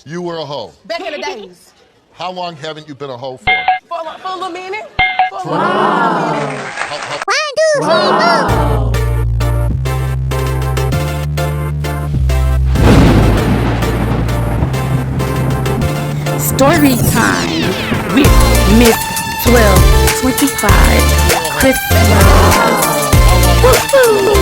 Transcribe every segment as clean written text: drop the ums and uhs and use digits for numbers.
You were a hoe. Back in the days. How long haven't you been a hoe for? For a little minute. For a For little minute. How, Story time with Miss 1225 Christmas. Woo-hoo.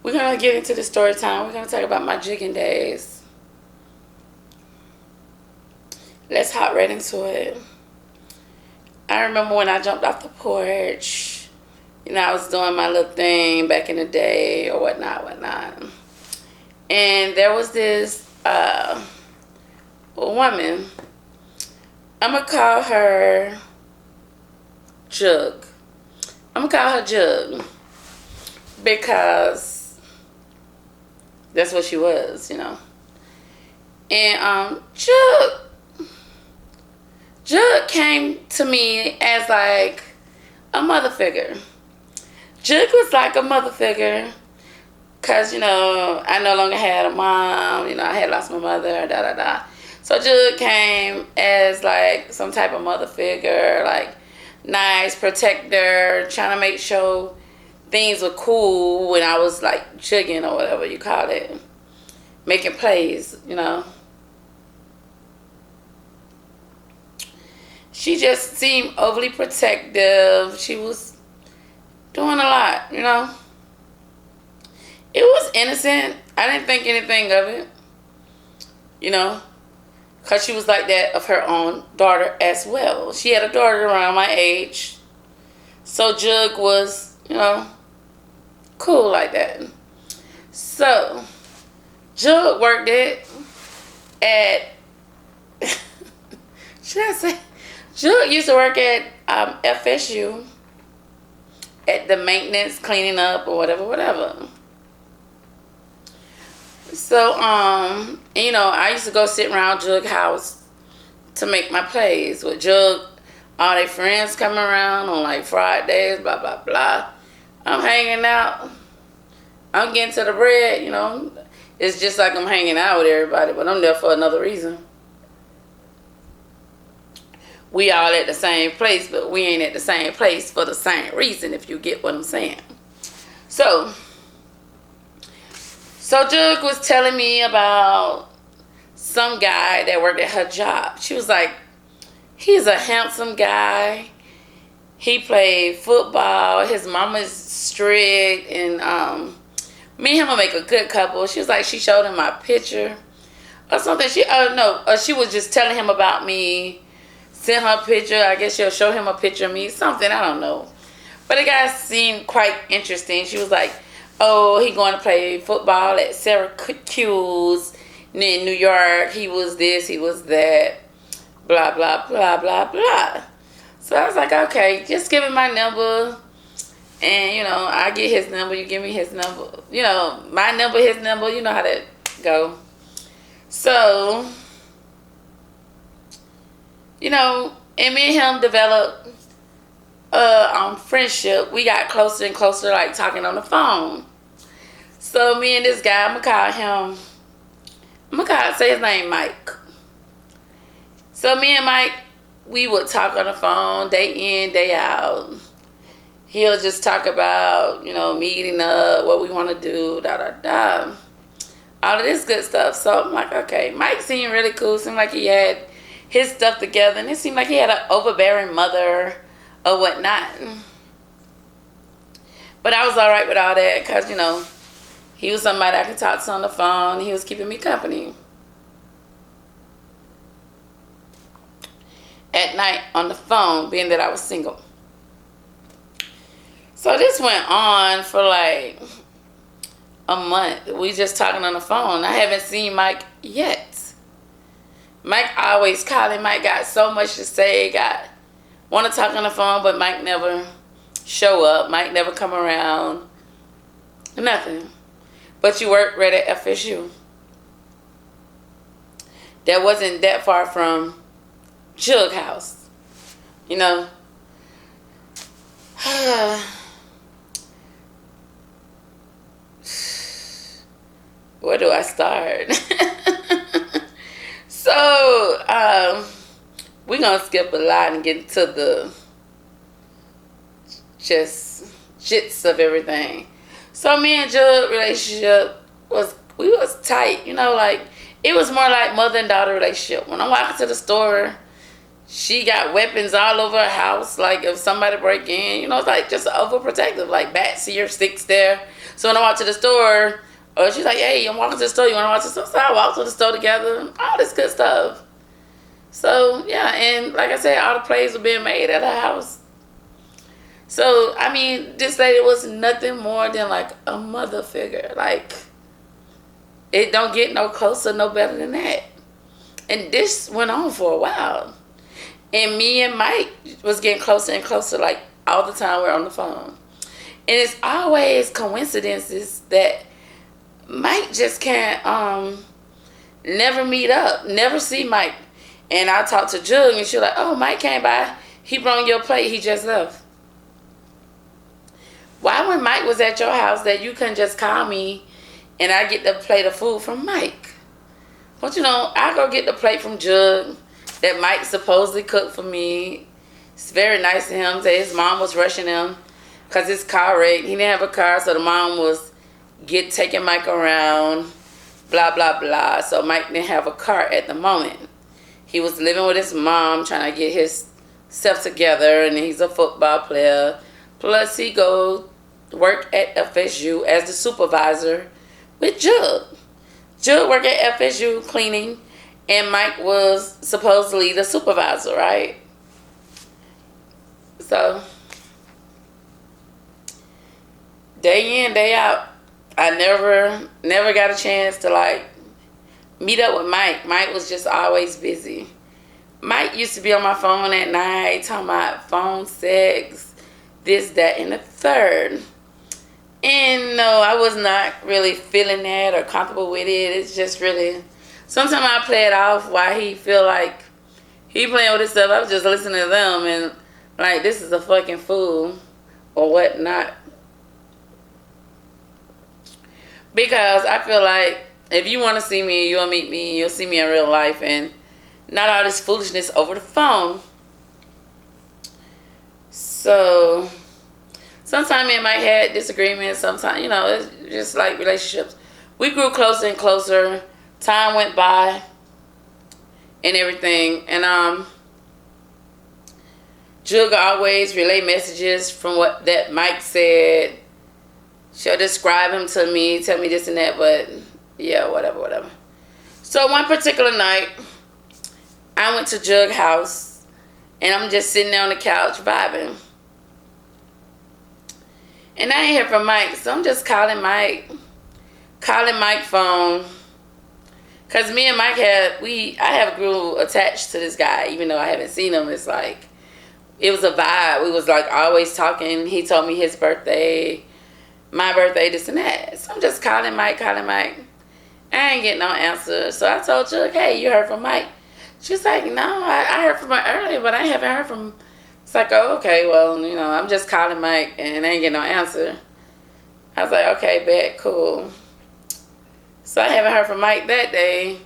We're going to get into the story time. We're going to talk about my jigging days. Let's hop right into it. I remember when I jumped off the porch. You know, I was doing my little thing back in the day or whatnot. And there was this woman. I'm going to call her Jugg. I'm going to call her Jugg because that's what she was, you know. And Jugg came to me as like a mother figure. Jugg was like a mother figure because, you know, I no longer had a mom. You know, I had lost my mother, So Jugg came as like some type of mother figure, like nice, protector, trying to make sure things were cool when I was like jigging or whatever you call it. Making plays, you know. She just seemed overly protective. She was doing a lot, you know. It was innocent. I didn't think anything of it, you know. Because she was like that of her own daughter as well. She had a daughter around my age. So Jugg was, you know, cool like that. So Jugg worked it at should I say Jugg used to work at FSU at the maintenance, cleaning up or whatever. So you know, I used to go sit around Jugg house to make my plays with Jugg. All their friends coming around on like Fridays, blah blah blah. I'm hanging out. I'm getting to the bread, you know. It's just like I'm hanging out with everybody, but I'm there for another reason. We all at the same place, but we ain't at the same place for the same reason, if you get what I'm saying. So Jugg was telling me about some guy that worked at her job. She was like, he's a handsome guy. He played football. His mama's strict, and me and him will make a good couple. She was like, she showed him my picture or something. She was just telling him about me. Sent her a picture. I guess she'll show him a picture of me. Something, I don't know. But the guy seemed quite interesting. She was like, oh, he going to play football at Syracuse in New York. He was this, he was that. Blah, blah, blah, blah, blah. So I was like, okay, just give him my number. And, you know, I get his number, you give me his number. You know, my number, his number, you know how that go. So, you know, and me and him developed friendship. We got closer and closer, like talking on the phone. So me and this guy, say his name Mike. So me and Mike, we would talk on the phone day in, day out. He'll just talk about, you know, meeting up, what we want to do, all of this good stuff. So I'm like, okay, Mike seemed really cool. Seemed like he had his stuff together, and it seemed like he had an overbearing mother or whatnot. But I was all right with all that because, you know, he was somebody I could talk to on the phone. He was keeping me company at night on the phone, being that I was single. So this went on for like a month. We just talking on the phone. I haven't seen Mike yet. Mike always calling. Mike got so much to say. Want to talk on the phone, but Mike never show up. Mike never come around. Nothing. But you worked right at FSU. That wasn't that far from Jugg house. You know? Where do I start? So, we're going to skip a lot and get into the just shits of everything. So me and Jugg relationship we was tight, you know, like it was more like mother and daughter relationship. When I'm walking to the store, she got weapons all over her house. Like if somebody break in, you know, it's like just overprotective, like bats here, sticks there. So when I walk to the store, or she's like, hey, I'm walking to the store, you want to walk to the store? So I walk to the store together, all this good stuff. So yeah, and like I said, all the plays were being made at her house. So, I mean, this lady was nothing more than like a mother figure. Like, it don't get no closer, no better than that. And this went on for a while. And me and Mike was getting closer and closer, like, all the time we're on the phone. And it's always coincidences that Mike just can't never meet up, never see Mike. And I talked to Jugg, and she was like, oh, Mike came by. He brought your plate. He just left. Why when Mike was at your house that you couldn't just call me and I get the plate of food from Mike? But you know, I go get the plate from Jugg that Mike supposedly cooked for me. It's very nice of him. That his mom was rushing him because his car wrecked. He didn't have a car, so the mom was taking Mike around, blah, blah, blah. So Mike didn't have a car at the moment. He was living with his mom, trying to get his stuff together, and he's a football player. Plus, he go work at FSU as the supervisor with Jugg. Jugg worked at FSU cleaning, and Mike was supposedly the supervisor, right? So, day in, day out, I never got a chance to like meet up with Mike. Mike was just always busy. Mike used to be on my phone at night talking about phone sex, this, that, and the third. And no, I was not really feeling that or comfortable with it. It's just really, sometimes I play it off while he feel like he playing with his stuff. I was just listening to them and like, this is a fucking fool or whatnot. Because I feel like if you want to see me, you'll meet me, you'll see me in real life and not all this foolishness over the phone. So sometimes me and Mike had disagreements. Sometimes, you know, it's just like relationships. We grew closer and closer. Time went by and everything. And Jugg always relay messages from what that Mike said. She'll describe him to me, tell me this and that, but yeah, whatever. So one particular night, I went to Jugg house and I'm just sitting there on the couch vibing. And I ain't hear from Mike, so I'm just calling Mike phone. Cause me and Mike I have grew attached to this guy, even though I haven't seen him. It's like, it was a vibe. We was like always talking. He told me his birthday, my birthday, this and that. So I'm just calling Mike. I ain't getting no answer. So I told Jugg, hey, you heard from Mike? She's like, no, I heard from him earlier, but I haven't heard from him. It's like, oh, okay, well, you know, I'm just calling Mike and I ain't getting no answer. I was like, okay, bet, cool. So I haven't heard from Mike that day.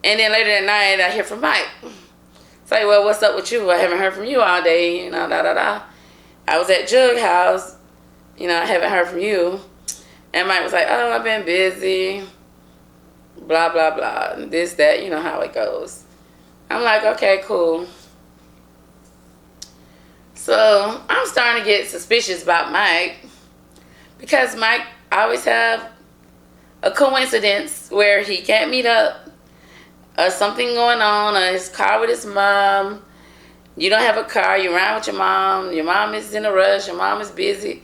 And then later that night, I hear from Mike. It's like, well, what's up with you? I haven't heard from you all day, you know, da-da-da. I was at Jugg house, you know, I haven't heard from you. And Mike was like, oh, I've been busy, blah, blah, blah, and this, that, you know how it goes. I'm like, okay, cool. So I'm starting to get suspicious about Mike because Mike always have a coincidence where he can't meet up or something going on or his car with his mom. You don't have a car, you ride with your mom is in a rush, your mom is busy,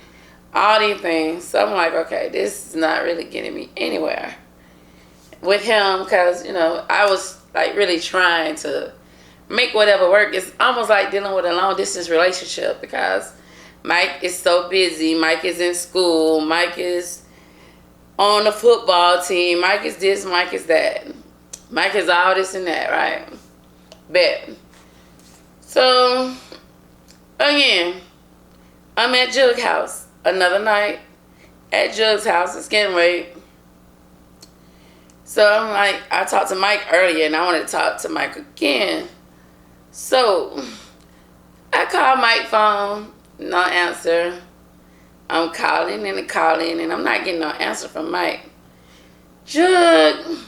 all these things. So I'm like, okay, this is not really getting me anywhere with him because, you know, I was like really trying to make whatever work. It's almost like dealing with a long distance relationship because Mike is so busy. Mike is in school. Mike is on the football team. Mike is this. Mike is that. Mike is all this and that, right? Bet. So, again, I'm at Jugg's house. Another night at Jugg's house. It's getting late. So, I'm like, I talked to Mike earlier, and I wanted to talk to Mike again. So, I called Mike's phone. No answer. I'm calling, and I'm not getting no answer from Mike. Jugg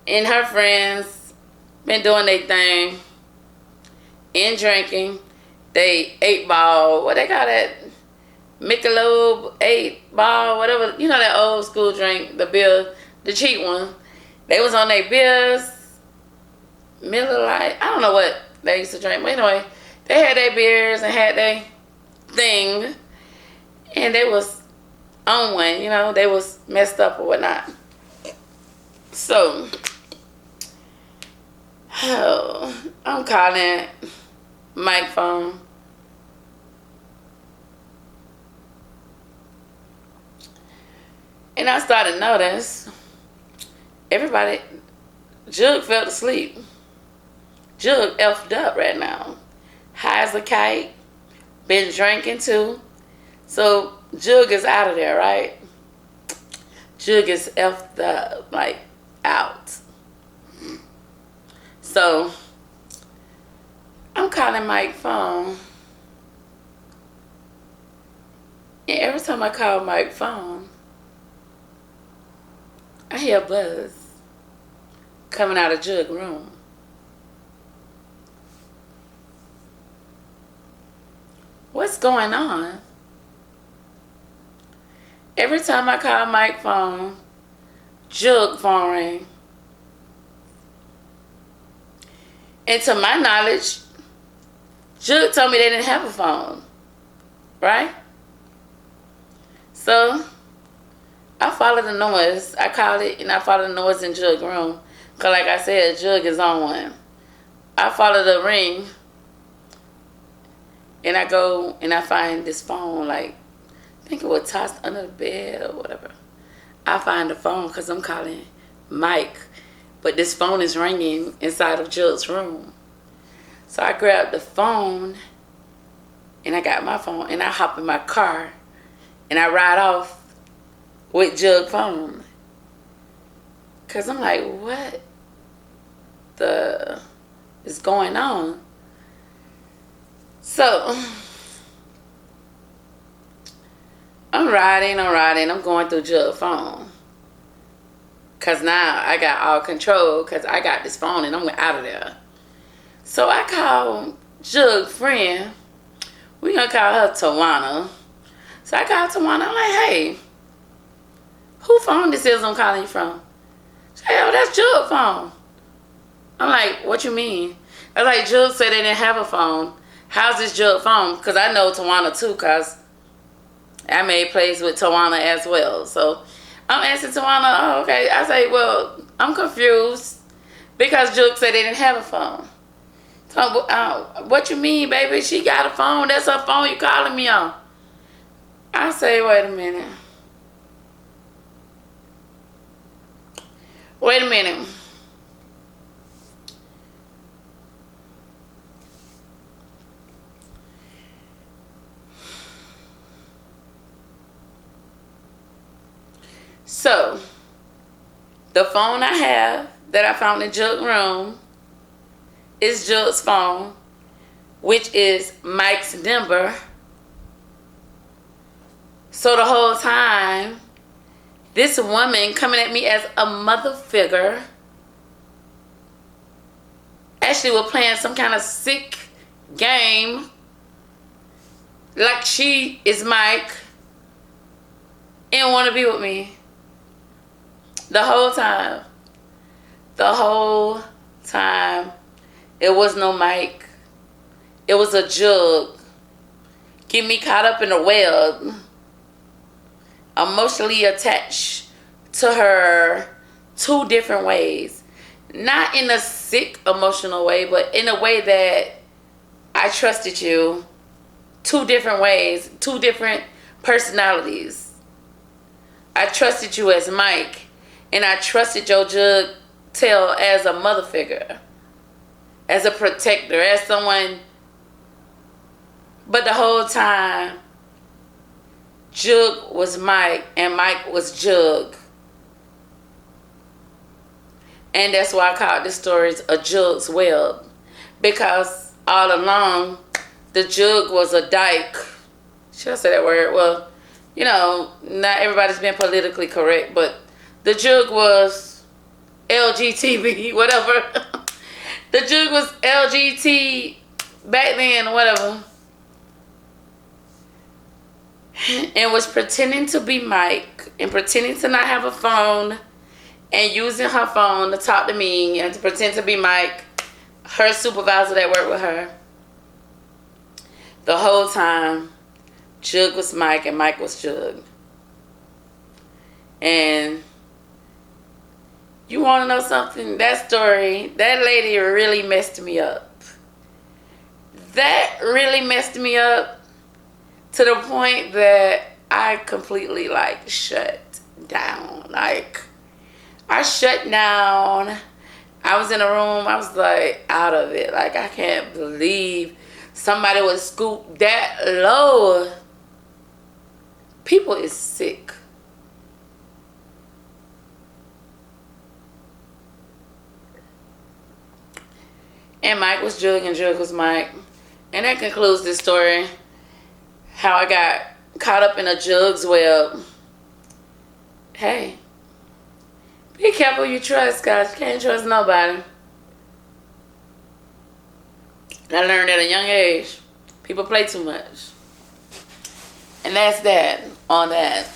and her friends been doing their thing and drinking. They 8-ball, what they call that? Michelob 8-ball, whatever. You know that old school drink, the beer, the cheap one. They was on their beers, Miller Lite. I don't know what they used to drink, but anyway, they had their beers and had their thing, and they was on one, you know, they was messed up or whatnot. So, I'm calling Mike's phone. And I started to notice everybody, Jugg fell asleep. Jugg effed up right now. High as a kite. Been drinking too. So Jugg is out of there, right? Jugg is effed up, like out. So I'm calling Mike's phone. And every time I call Mike's phone, I hear a buzz coming out of Jugg's room. What's going on? Every time I call Mike's phone, Jugg's phone ring. And to my knowledge, Jugg told me they didn't have a phone. Right? So, I followed the noise. I called it and I followed the noise in Jugg's room. Because like I said, Jugg is on one. I follow the ring. And I go and I find this phone, like, I think it was tossed under the bed or whatever. I find the phone because I'm calling Mike. But this phone is ringing inside of Jugg's room. So I grabbed the phone and I got my phone and I hop in my car and I ride off with Jugg's phone. Because I'm like, what the is going on? So, I'm riding, I'm going through Jugg's phone. Because now I got all control because I got this phone and I'm out of there. So I called Jugg's friend. We're going to call her Tawana. So I called Tawana. I'm like, hey, who phone this is I'm calling you from? She said, oh, that's Jugg's phone. I'm like, what you mean? I was like, Jugg said they didn't have a phone. How's this Jugg's phone? Because I know Tawana too, because I made plays with Tawana as well. So I'm asking Tawana, oh, okay. I say, well, I'm confused because Jugg said they didn't have a phone. So, what you mean, baby? She got a phone. That's her phone you calling me on. I say, wait a minute. Wait a minute. So, the phone I have that I found in Jugg's room is Jugg's phone, which is Mike's number. So the whole time, this woman coming at me as a mother figure actually was playing some kind of sick game like she is Mike and want to be with me. The whole time. The whole time. It was no Mike. It was a Jugg. Get me caught up in a web. Emotionally attached to her 2 different ways. Not in a sick emotional way, but in a way that I trusted you two different ways, two different personalities. I trusted you as Mike, and I trusted your Jugg tail as a mother figure, as a protector, as someone. But the whole time, Jugg was Mike and Mike was Jugg. And that's why I call this story a Jugg's Web. Because all along, the Jugg was a dyke. Should I say that word? Well, you know, not everybody's been politically correct, but the Jugg was LGTB, whatever. The Jugg was LGT back then, whatever. And was pretending to be Mike and pretending to not have a phone and using her phone to talk to me and to pretend to be Mike, her supervisor that worked with her. The whole time, Jugg was Mike and Mike was Jugg. And you want to know something? That story, that lady really messed me up. That really messed me up to the point that I completely, like, shut down. Like, I shut down. I was in a room. I was, like, out of it. Like, I can't believe somebody would scoop that low. People is sick. And Mike was Jugg and Jugg was Mike. And that concludes this story. How I got caught up in a Jugg's web. Hey, be careful who you trust, guys. You can't trust nobody. I learned at a young age, people play too much. And that's that on that.